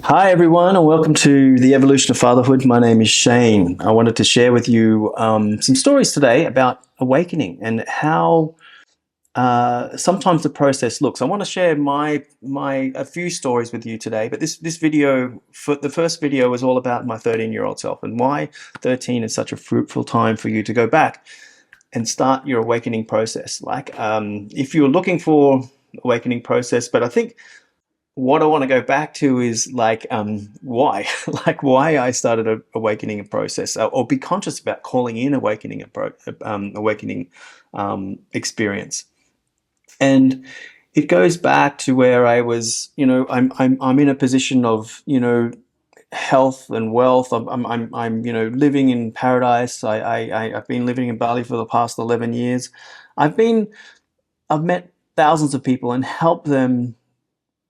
Hi, everyone, and welcome to the evolution of fatherhood. My name is Shane. I wanted to share with you some stories today about awakening and how sometimes the process looks. I want to share a few stories with you today, but this video, for the first video, was all about my 13-year-old self and why 13 is such a fruitful time for you to go back and start your awakening process. If you're looking for awakening process, but I think what I want to go back to is why, like why I started a awakening process, or be conscious about calling in awakening experience. And it goes back to where I was, I'm in a position of, health and wealth. I'm living in paradise. I've been living in Bali for the past 11 years. I've met thousands of people and helped them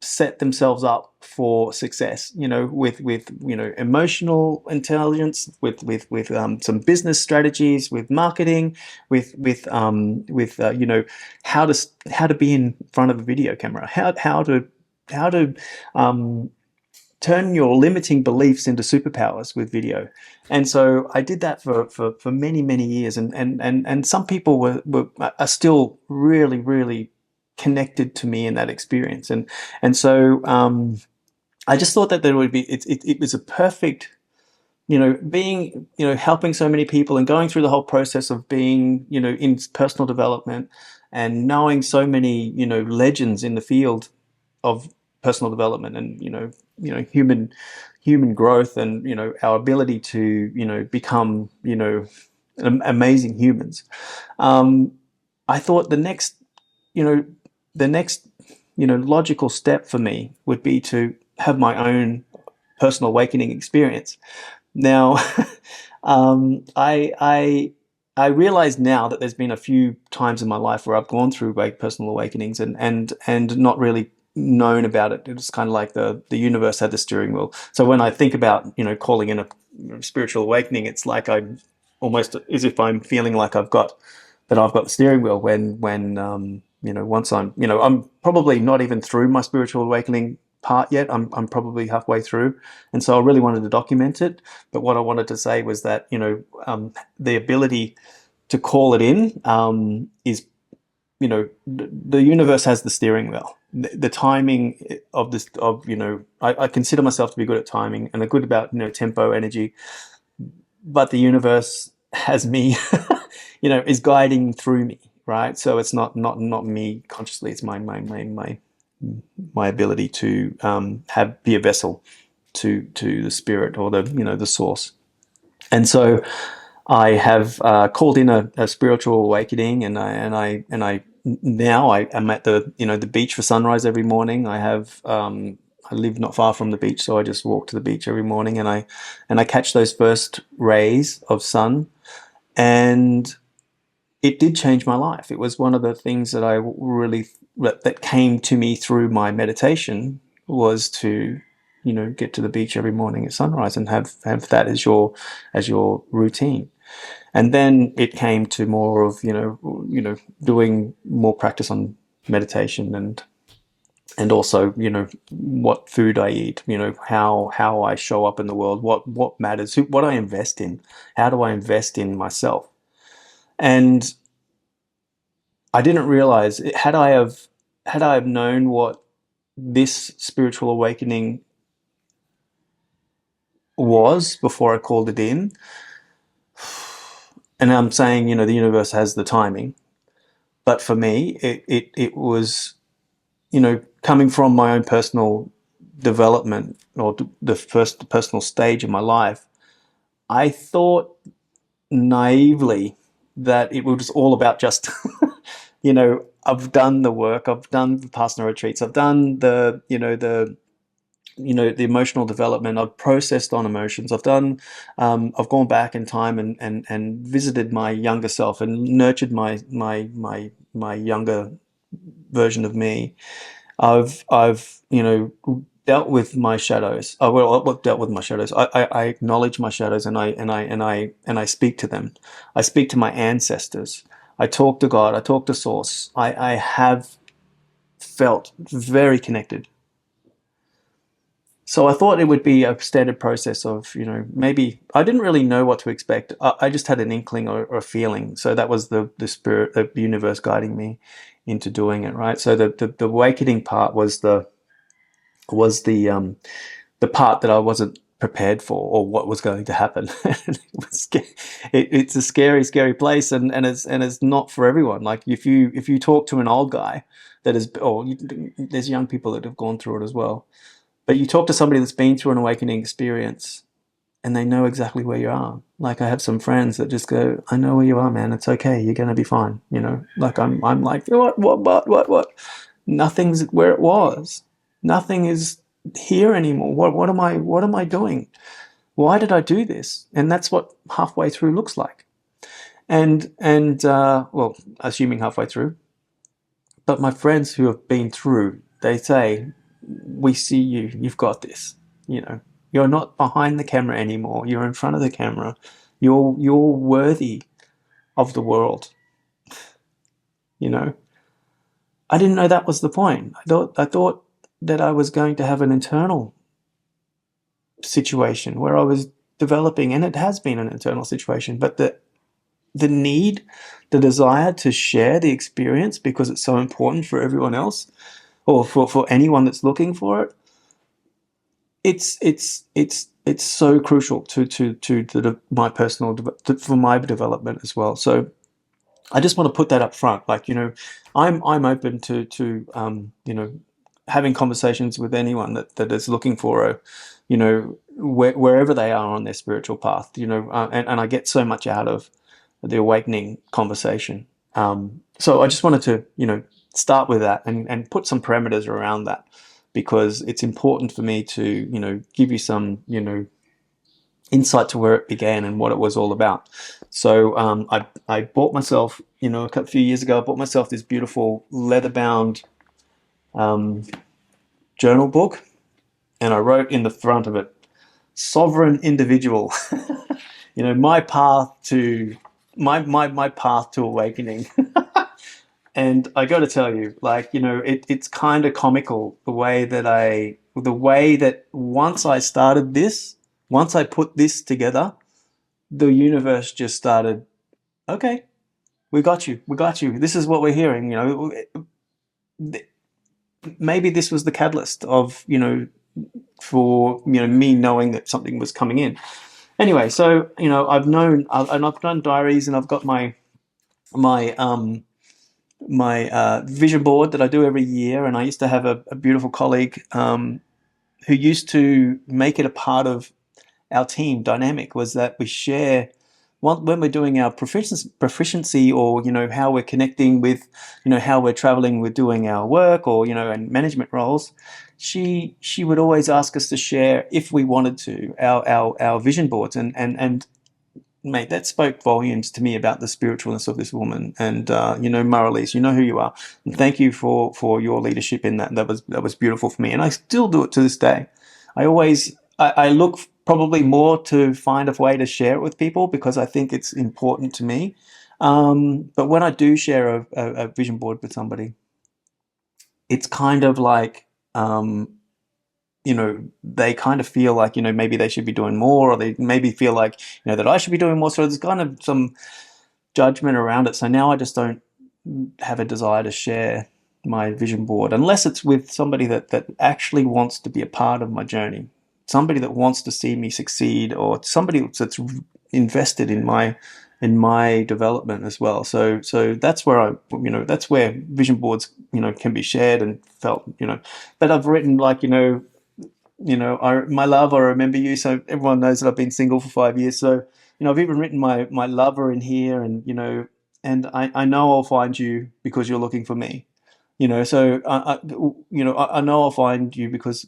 set themselves up for success, with emotional intelligence, with some business strategies, with marketing, with how to be in front of a video camera, how to turn your limiting beliefs into superpowers with video. And so I did that for many years, and some people are still really connected to me in that experience. And so I just thought that there would be, it was a perfect, being, helping so many people and going through the whole process of being, in personal development and knowing so many, legends in the field of personal development and, human growth and, our ability to, become, amazing humans. I thought you know, the next, logical step for me would be to have my own personal awakening experience. Now, I realize now that there's been a few times in my life where I've gone through personal awakenings and not really known about it. It was kind of like the universe had the steering wheel. So when I think about, calling in a spiritual awakening, it's like I'm almost as if I'm feeling like I've got the steering wheel when once I'm probably not even through my spiritual awakening part yet. I'm probably halfway through, and so I really wanted to document it. But what I wanted to say was that the ability to call it in is, the universe has the steering wheel. The timing of this, I consider myself to be good at timing and good about tempo, energy, but the universe has me, is guiding through me, right? So it's not me consciously. It's my ability to be a vessel to the spirit or the source. And so I have called in a spiritual awakening, and I now I'm at the beach for sunrise every morning. I live not far from the beach, so I just walk to the beach every morning, and I catch those first rays of sun, and it did change my life. It was one of the things that that came to me through my meditation, was to get to the beach every morning at sunrise and have that as your routine. And then it came to more of doing more practice on meditation and also what food I eat, how I show up in the world, what matters, what I invest in, how do I invest in myself. And I didn't realize had I have known what this spiritual awakening was before I called it in. And I'm saying, the universe has the timing, but for me, it was, coming from my own personal development, or the first personal stage of my life. I thought naively that it was all about just, I've done the work, I've done the Vipassana retreats, I've done the emotional development, I've processed on emotions, I've gone back in time and visited my younger self and nurtured my younger version of me. I've dealt with my shadows. Dealt with my shadows. I acknowledge my shadows, and I speak to them. I speak to my ancestors. I talk to God. I talk to Source. I have felt very connected. So I thought it would be a standard process of, maybe I didn't really know what to expect. I just had an inkling or a feeling. So that was the spirit, the universe guiding me into doing it, right? So the awakening part was the part that I wasn't prepared for or what was going to happen. It's a scary, scary place, and it's not for everyone. Like if you talk to an old guy that is, or there's young people that have gone through it as well, but you talk to somebody that's been through an awakening experience, and they know exactly where you are. Like I have some friends that just go, "I know where you are, man. It's okay. You're gonna be fine." Like I'm like, what? Nothing's where it was. Nothing is here anymore. What am I doing? Why did I do this? And that's what halfway through looks like. Well, assuming halfway through. But my friends who have been through, they say, "We see you. You've got this. You know, you're not behind the camera anymore. You're in front of the camera. You're worthy of the world." You know, I didn't know that was the point. I thought that I was going to have an internal situation where I was developing, and it has been an internal situation, but the need, the desire to share the experience because it's so important for everyone else or for anyone that's looking for it. It's so crucial to my personal for my development as well. So I just want to put that up front. Like, I'm open to having conversations with anyone that is looking for wherever they are on their spiritual path. And I get so much out of the awakening conversation. So I just wanted to start with that and put some parameters around that, because it's important for me to give you some insight to where it began and what it was all about. So I bought myself, a few years ago, I bought myself this beautiful leather-bound journal book, and I wrote in the front of it, "Sovereign Individual." My path to my path to awakening. And I got to tell you, like, it's kind of comical the way that once I put this together, the universe just started, "Okay, we got you. We got you. This is what we're hearing." Maybe this was the catalyst of, for, me knowing that something was coming in. Anyway, so, I've done diaries, and I've got my vision board that I do every year. And I used to have a beautiful colleague who used to make it a part of our team dynamic, was that we share when we're doing our proficiency, or how we're connecting with, how we're traveling with doing our work, or and management roles. She would always ask us to share, if we wanted to, our vision boards, and mate, that spoke volumes to me about the spiritualness of this woman. And Marlies, you know who you are, and thank you for your leadership in that. That was beautiful for me, and I still do it to this day. I look probably more to find a way to share it with people, because I think it's important to me. But when I do share a vision board with somebody, it's kind of like, they kind of feel like, maybe they should be doing more, or they maybe feel like, that I should be doing more. So there's kind of some judgment around it. So now I just don't have a desire to share my vision board unless it's with somebody that actually wants to be a part of my journey, somebody that wants to see me succeed, or somebody that's invested in my development as well. So that's where that's where vision boards can be shared and felt. But I've written, like, my love, I remember you. So everyone knows that I've been single for 5 years. So I've even written my lover in here, and and I know I'll find you because you're looking for me. So I know I'll find you because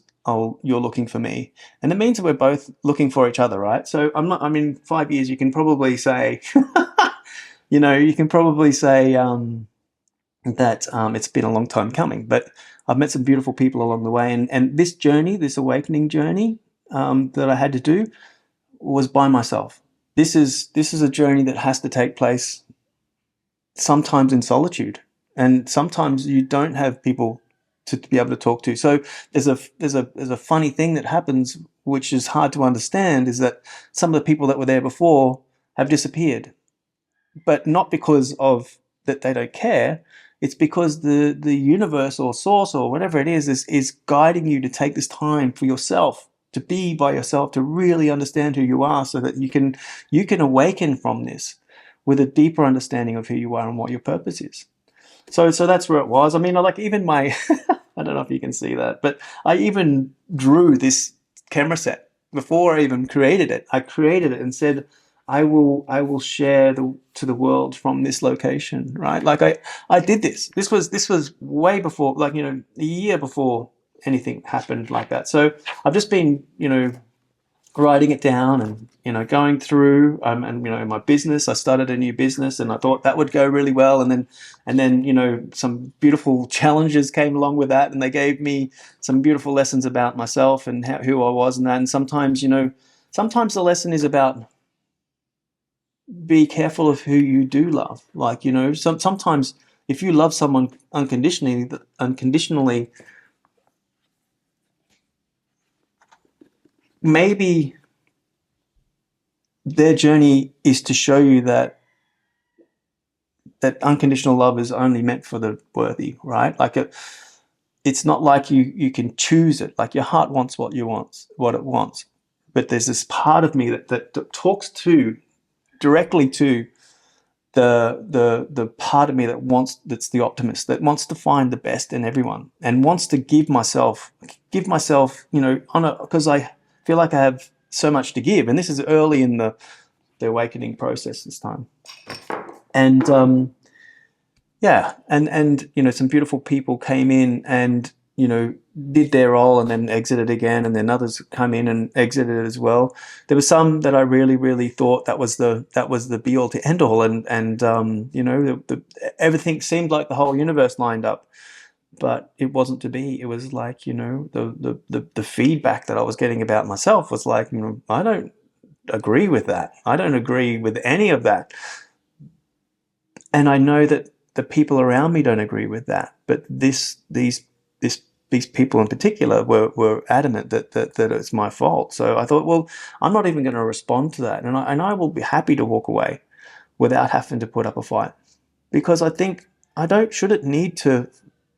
you're looking for me, and it means that we're both looking for each other, right? So I'm not. I mean, 5 years, you can probably say, that it's been a long time coming, but I've met some beautiful people along the way, and this journey, this awakening journey, that I had to do, was by myself. This is a journey that has to take place sometimes in solitude, and sometimes you don't have people to be able to talk to. So there's a funny thing that happens, which is hard to understand, is that some of the people that were there before have disappeared, but not because of that they don't care. It's because the universe or source or whatever it is guiding you to take this time for yourself, to be by yourself, to really understand who you are, so that you can awaken from this with a deeper understanding of who you are and what your purpose is. So that's where it was. I mean, like, even my I don't know if you can see that, but I even drew this camera set before I even created it. I created it and said, I will share to the world from this location, right? Like, I did this. This was way before, like, a year before anything happened like that. So I've just been, writing it down and, going through, and, in my business, I started a new business and I thought that would go really well. And then, some beautiful challenges came along with that, and they gave me some beautiful lessons about myself and who I was and that. And sometimes the lesson is about, be careful of who you do love. Like, sometimes if you love someone unconditionally, maybe their journey is to show you that unconditional love is only meant for the worthy, right? Like, it's not like you can choose it. Like, your heart wants what it wants, but there's this part of me that talks directly to the part of me that's the optimist, that wants to find the best in everyone and wants to give myself, because I feel like I have so much to give. And this is early in the awakening process this time. And yeah, and some beautiful people came in and did their role and then exited again, and then others come in and exited as well. There were some that I really, really thought that was the be all to end all, and everything seemed like the whole universe lined up, but it wasn't to be. It was like, the feedback that I was getting about myself was like, I don't agree with that. I don't agree with any of that, and I know that the people around me don't agree with that. But these people in particular were adamant that it's my fault. So I thought, well, I'm not even going to respond to that, and I will be happy to walk away without having to put up a fight, because I think I shouldn't need to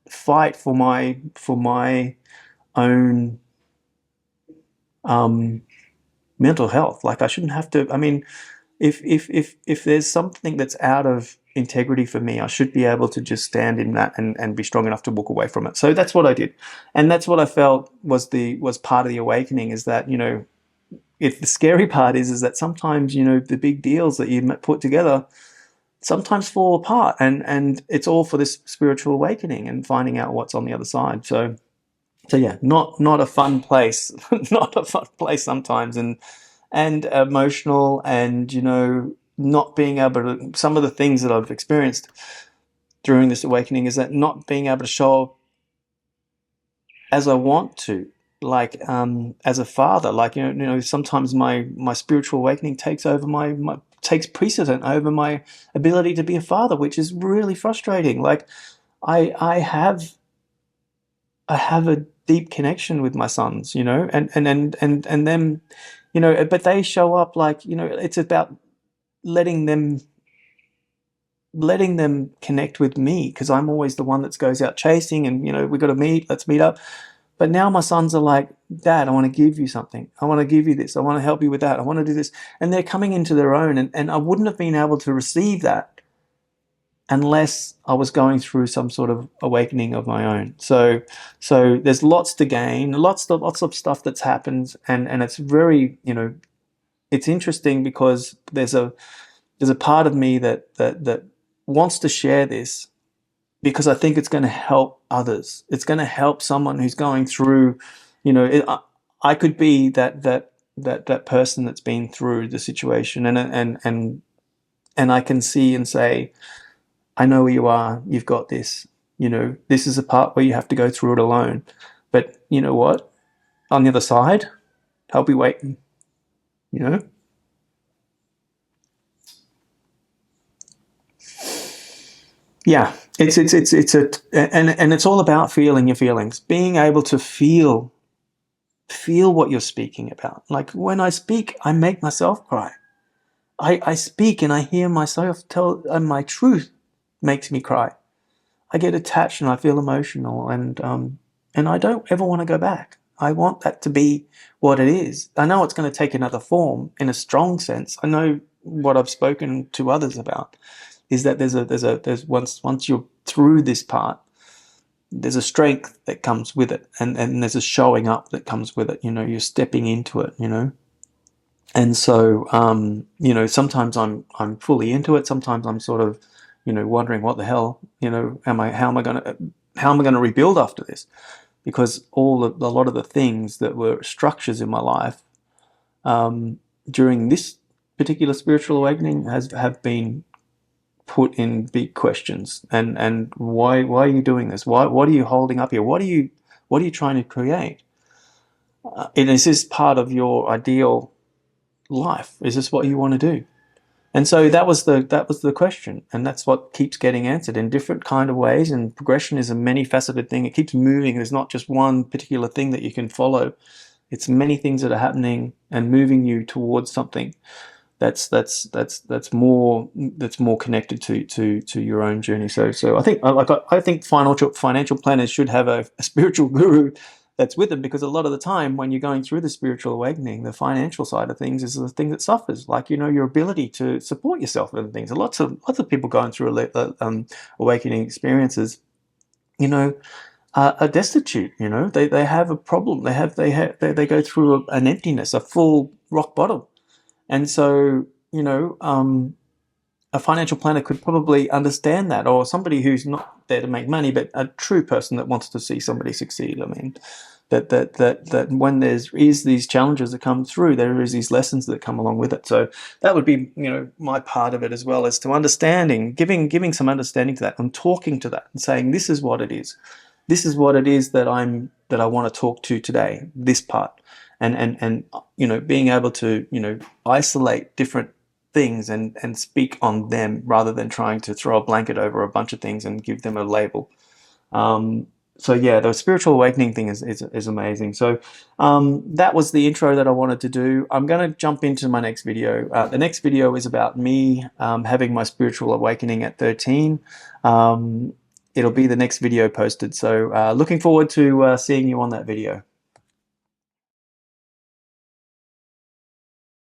fight for my own mental health. Like, I shouldn't have to. I mean, if there's something that's out of integrity for me, I should be able to just stand in that and be strong enough to walk away from it. So that's what I did, and that's what I felt was part of the awakening. Is that, if the scary part is that sometimes, the big deals that you put together sometimes fall apart, and it's all for this spiritual awakening and finding out what's on the other side. So yeah, not a fun place, not a fun place sometimes, and emotional, and not being able to, some of the things that I've experienced during this awakening is that not being able to show up as I want to, like, as a father. Like, sometimes my spiritual awakening takes precedent over my ability to be a father, which is really frustrating. Like, I have a deep connection with my sons, and them, but they show up, like, it's about letting them connect with me, because I'm always the one that goes out chasing, and we got to meet, let's meet up. But now my sons are like, Dad, I want to give you something. I want to give you this. I want to help you with that. I want to do this. And they're coming into their own, and I wouldn't have been able to receive that unless I was going through some sort of awakening of my own. So there's lots to gain, lots of stuff that's happened, and it's very, it's interesting, because there's a part of me that wants to share this, because I think it's going to help others. It's going to help someone who's going through, I could be that person that's been through the situation, and I can see and say, I know where you are. You've got this. This is a part where you have to go through it alone. But you know what? On the other side, I'll be waiting. Yeah. And it's all about feeling your feelings, being able to feel what you're speaking about. Like when I speak, I make myself cry. I speak and I hear myself tell, and my truth makes me cry. I get attached and I feel emotional, and I don't ever want to go back. I want that to be what it is. I know it's going to take another form in a strong sense. I know what I've spoken to others about is that there's once you're through this part, there's a strength that comes with it, and there's a showing up that comes with it. You know, you're stepping into it. You know, and so you know, sometimes I'm fully into it. Sometimes I'm sort of, you know, wondering what the hell, you know, how am I going to rebuild after this? Because a lot of the things that were structures in my life during this particular spiritual awakening have been put in big questions. And why are you doing this? What are you holding up here? What are you trying to create? And is this part of your ideal life? Is this what you want to do? And so that was the question, and that's what keeps getting answered in different kind of ways. And progression is a many faceted thing. It keeps moving. There's not just one particular thing that you can follow. It's many things that are happening and moving you towards something that's more connected to your own journey. So I think financial planners should have a spiritual guru that's with them, because a lot of the time when you're going through the spiritual awakening, the financial side of things is the thing that suffers. Like, you know, your ability to support yourself and things. Lots of people going through awakening experiences, you know, are destitute. You know, they have a problem. They go through an emptiness, a full rock bottom. And so, you know, a financial planner could probably understand that, or somebody who's not there to make money, but a true person that wants to see somebody succeed. I mean, that when is these challenges that come through, there is these lessons that come along with it. So that would be, you know, my part of it, as well as to understanding, giving some understanding to that, and talking to that and saying, this is what it is. This is what it is that I want to talk to today, this part. And you know, being able to, you know, isolate different things and speak on them, rather than trying to throw a blanket over a bunch of things and give them a label. So yeah, the spiritual awakening thing is amazing. So that was the intro that I wanted to do. I'm going to jump into my next video. The next video is about me having my spiritual awakening at 13. It'll be the next video posted. So looking forward to seeing you on that video.